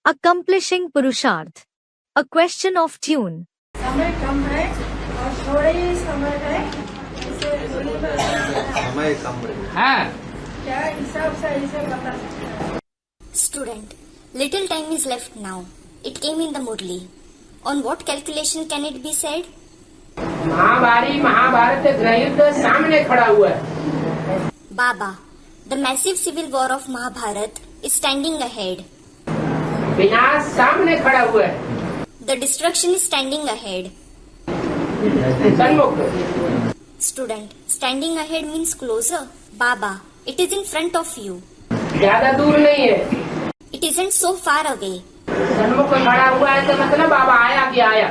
Accomplishing Purusharth. A question of tune. समय कम है और थोड़े ही समय है, इसे समय कम हाँ क्या हिसाब से इसे बता सकते हैं? Student, little time is left now. It came in the Murli. On what calculation can it be said? Mahabharat गृहयुद्ध सामने खड़ा हुआ है। Baba, the massive civil war of Mahabharat is standing ahead. विनाश सामने खड़ा हुआ है। The destruction is standing ahead. सन्मुख। Student, standing ahead means closer. Baba, it is in front of you. ज्यादा दूर नहीं है। It isn't so far away. सन्मुख खड़ा हुआ है तो मतलब बाबा आया कि आया।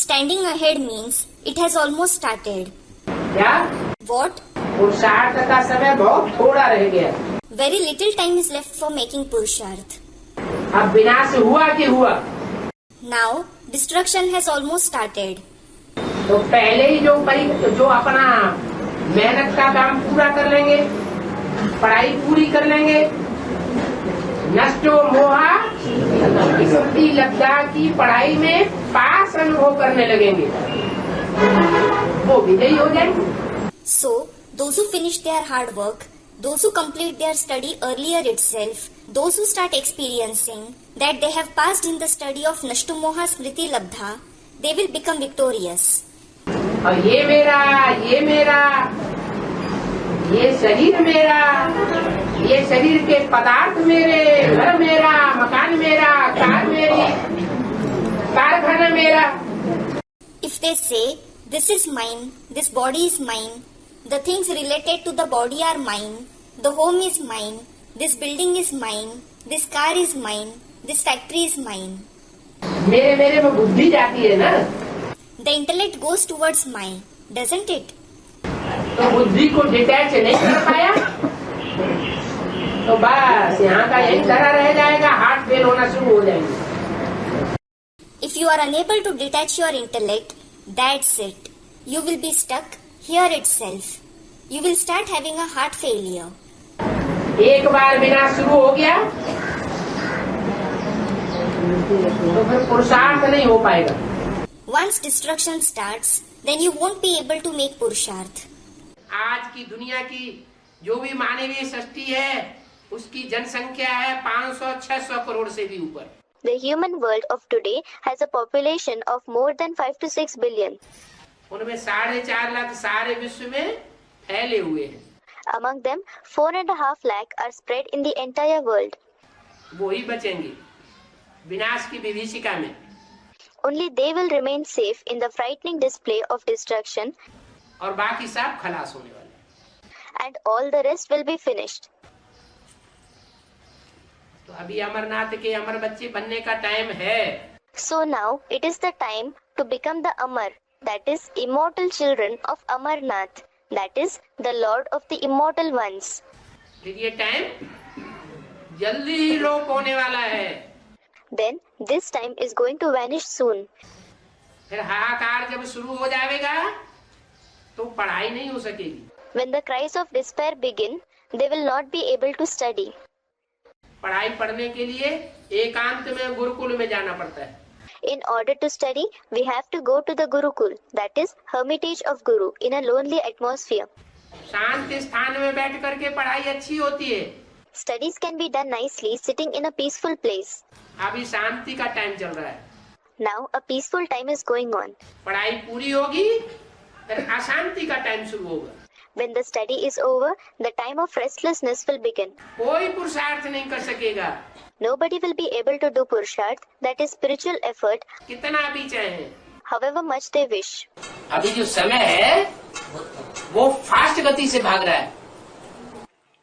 Standing ahead means it has almost started. क्या? What? पुरुषार्थ का समय बहुत थोड़ा रह गया। Very little time is left for making Purusharth. अब विनाश हुआ कि हुआ? Now, destruction has almost started. तो पहले ही जो अपना मेहनत का काम पूरा कर लेंगे, पढ़ाई पूरी कर लेंगे, नष्टो मोहा स्मृति लब्धा की पढ़ाई में पास अनुभव करने लगेंगे, वो विजयी हो जाएंगे। So, those who finish their hard work, those who complete their study earlier itself, those who start experiencing that they have passed in the study of Nashtu Moha Smriti Labdha, they will become victorious. और ये मेरा, ये शरीर मेरा, ये शरीर के पदार्थ मेरे, घर मेरा, मकान मेरा, कार मेरी, कारखाना मेरा। If they say, this is mine, this body is mine, the things related to the body are mine, the home is mine, this building is mine, this car is mine, this factory is mine. मेरे में बुद्धि जाती है ना, The intellect goes towards my, doesn't it? तो बुद्धि को detach नहीं कर पाया तो बस यहाँ का यही धरा रह जाएगा, हार्ट फेल होना शुरू हो जाएंगे। If you are unable to detach your intellect, that's it. You will be stuck here itself. You will start having a heart failure. एक बार विनाश शुरू हो गया तो फिर पुरुषार्थ नहीं हो पाएगा। Once destruction starts, then you won't be able to make Purusharth. आज की दुनिया की जो भी मानवीय सृष्टि है उसकी जनसंख्या है 500-600 करोड़ से भी ऊपर। The human world of today has a population of more than 5 to 6 billion. उनमें 4.5 लाख सारे विश्व में फैले हुए हैं। Among them, 4.5 lakh are spread in the entire world. वो ही बचेंगे विनाश की विभीषिका में। Only they will remain safe in the frightening display of destruction, और बाकी सब खलास होने वाले हैं। and all the rest will be finished. तो अभी अमरनाथ के अमर बच्चे बनने का टाइम है। So now it is the time to become the Amar, that is immortal children of Amarnath, that is the Lord of the immortal ones. फिर ये time जल्दी ही लोप होने वाला है। Then this time is going to vanish soon. फिर हाहाकार जब शुरू हो जाएगा तो पढ़ाई नहीं हो सकेगी। When the cries of despair begin, they will not be able to study. पढ़ाई पढ़ने के लिए एकांत में गुरुकुल में जाना पड़ता है। In order to study, we have to go to the Gurukul, that is hermitage of Guru, in a lonely atmosphere. शांत स्थान में बैठ करके पढ़ाई अच्छी होती है। Studies can be done nicely sitting in a peaceful place. अभी शांति का टाइम चल रहा है। Now a peaceful time is going on. पढ़ाई पूरी होगी फिर अशांति का टाइम शुरू होगा। When the study is over, the time of restlessness will begin. कोई पुरुषार्थ नहीं कर सकेगा। Nobody will be able to do Purusharth, that is spiritual effort, कितना भी चाहे। however much they wish. अभी जो समय है वो फास्ट गति से भाग रहा है।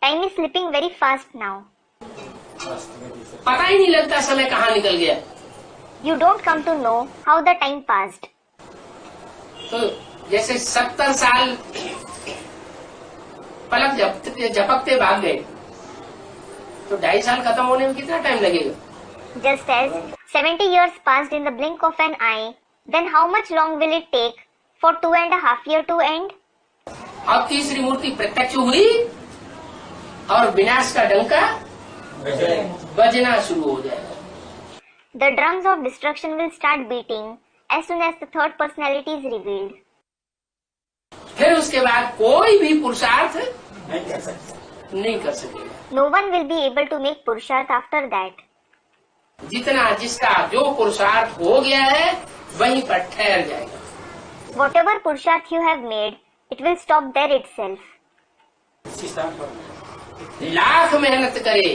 Time is slipping very fast now. पता ही नहीं लगता समय कहाँ निकल गया। You don't come to know how the time passed. तो जैसे 70 साल पलक झपकते भाग गए तो 2.5 साल खत्म होने में कितना टाइम लगेगा? Just as 70 years passed in the blink of an eye, then how much long will it take for 2.5 years to end? अब तीसरी मूर्ति प्रत्यक्ष हुई और विनाश का डंका बजना शुरू हो जाएगा। The drums of destruction will start beating as soon as the third personality is revealed. फिर उसके बाद कोई भी पुरुषार्थ नहीं कर सकेगा। No one will be able to make Purusharth after that. जितना जिसका जो पुरुषार्थ हो गया है वहीं पर ठहर जाएगा। Whatever Purusharth you have made, it will stop there itself. Lakh मेहनत करे,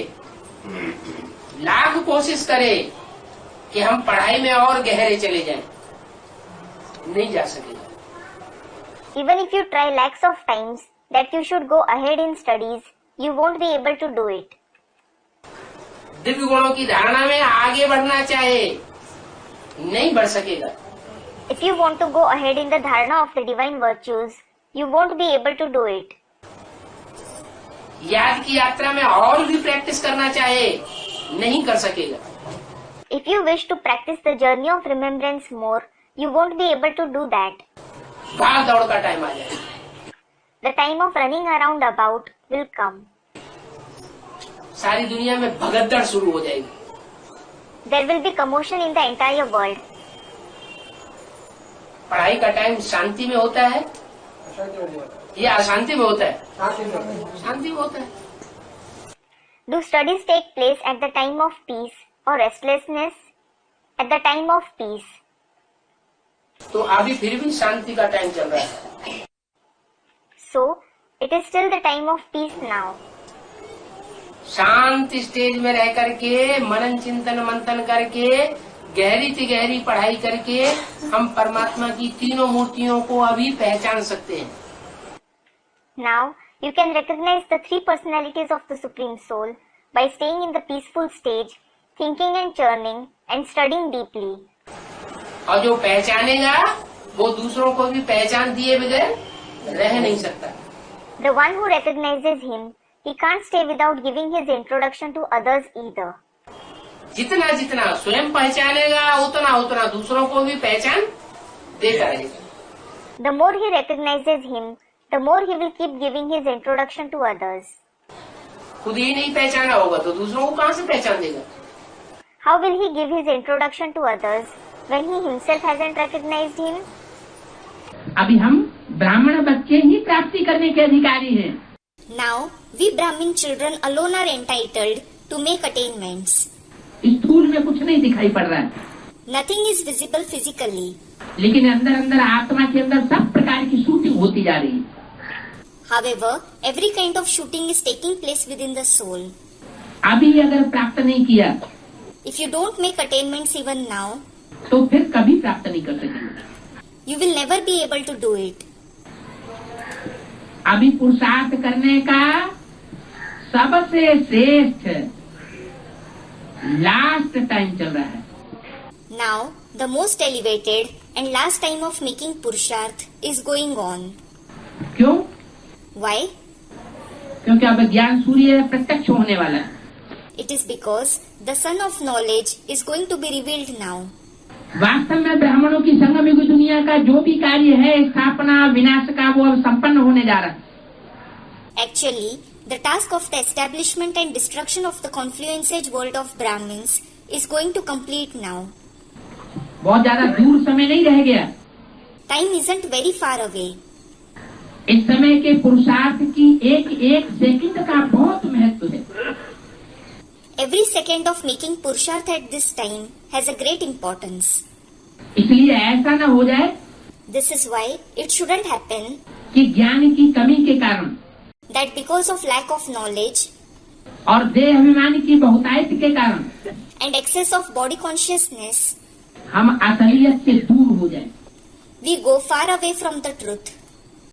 लाख कोशिश करे कि हम पढ़ाई में और गहरे चले जाएं, नहीं जा सकेगा। Even if you try lakhs of times that you should go ahead in studies, you won't be able to do it. Divya गुणों की धारणा में आगे बढ़ना चाहे, नहीं बढ़ सकेगा। If you want to go ahead in the dharana of the divine virtues, you won't be able to do it. याद की यात्रा में और भी प्रैक्टिस करना चाहे, नहीं कर सकेगा। If you wish to practice the journey of remembrance more, you won't be able to do that. भाग दौड़ का टाइम आ जाएगा। The time of running around about will come. सारी दुनिया में भगदड़ शुरू हो जाएगी। There will be commotion in the entire world. पढ़ाई का टाइम शांति में होता है या अशांति में होता है? शांति में होता है। Do studies take place at the time of peace or restlessness at the time of peace? तो अभी फिर भी शांति का टाइम चल रहा है। So, it is still the time of peace now. Shanti stage में रह करके मनन चिंतन मंथन करके गहरी से गहरी पढ़ाई करके हम परमात्मा की तीनों मूर्तियों को अभी पहचान सकते हैं। Now, you can recognize the three personalities of the Supreme Soul by staying in the peaceful stage, thinking and churning and studying deeply. और जो पहचानेगा वो दूसरों को भी पहचान दिए बगैर रह नहीं सकता। The one who recognizes him, he can't stay without giving his introduction to others either. जितना जितना स्वयं पहचानेगा उतना उतना दूसरों को भी पहचान देता रहेगा। The more he recognizes him, the more he will keep giving his introduction to others. खुद ही नहीं पहचाना होगा तो दूसरों को कहाँ से पहचान देगा? How will he give his introduction to others when he himself hasn't recognized him? अभी हम ब्राह्मण बच्चे ही प्राप्ति करने के अधिकारी हैं। Now, we Brahmin children alone are entitled to make attainments. स्थूल में कुछ नहीं दिखाई पड़ रहा है, Nothing is visible physically. लेकिन अंदर अंदर आत्मा के अंदर सब प्रकार की शूटिंग होती जा रही है। However, every kind of shooting is taking place within the soul. अभी अगर प्राप्त नहीं किया If you don't make attainments even now, तो फिर कभी प्राप्त नहीं कर सकेंगे। you will never be able to do it. अभी पुरुषार्थ करने का सबसे श्रेष्ठ लास्ट टाइम चल रहा है। Now, the most elevated and last time of making Purusharth is going on. क्यों? Why? क्योंकि अब ज्ञान सूर्य प्रत्यक्ष होने वाला है। It is because the sun of knowledge is going to be revealed now. वास्तव में ब्राह्मणों की संगम युग दुनिया का जो भी कार्य है स्थापना विनाश का वो अब संपन्न होने जा रहा है। Actually, the task of the establishment and destruction of the confluence age world of Brahmins is going to complete now. बहुत ज्यादा दूर समय नहीं रह गया। Time isn't very far away. इस समय के पुरुषार्थ की एक एक सेकंड का बहुत महत्व है। Every second of making Purusharth at this time has a great importance. इसलिए ऐसा न हो जाए This is why it shouldn't happen कि ज्ञान की कमी के कारण that because of lack of knowledge और देह अभिमान की बहुतायत के कारण and excess of body consciousness, हम असलियत से दूर हो जाएं। we go far away from the truth.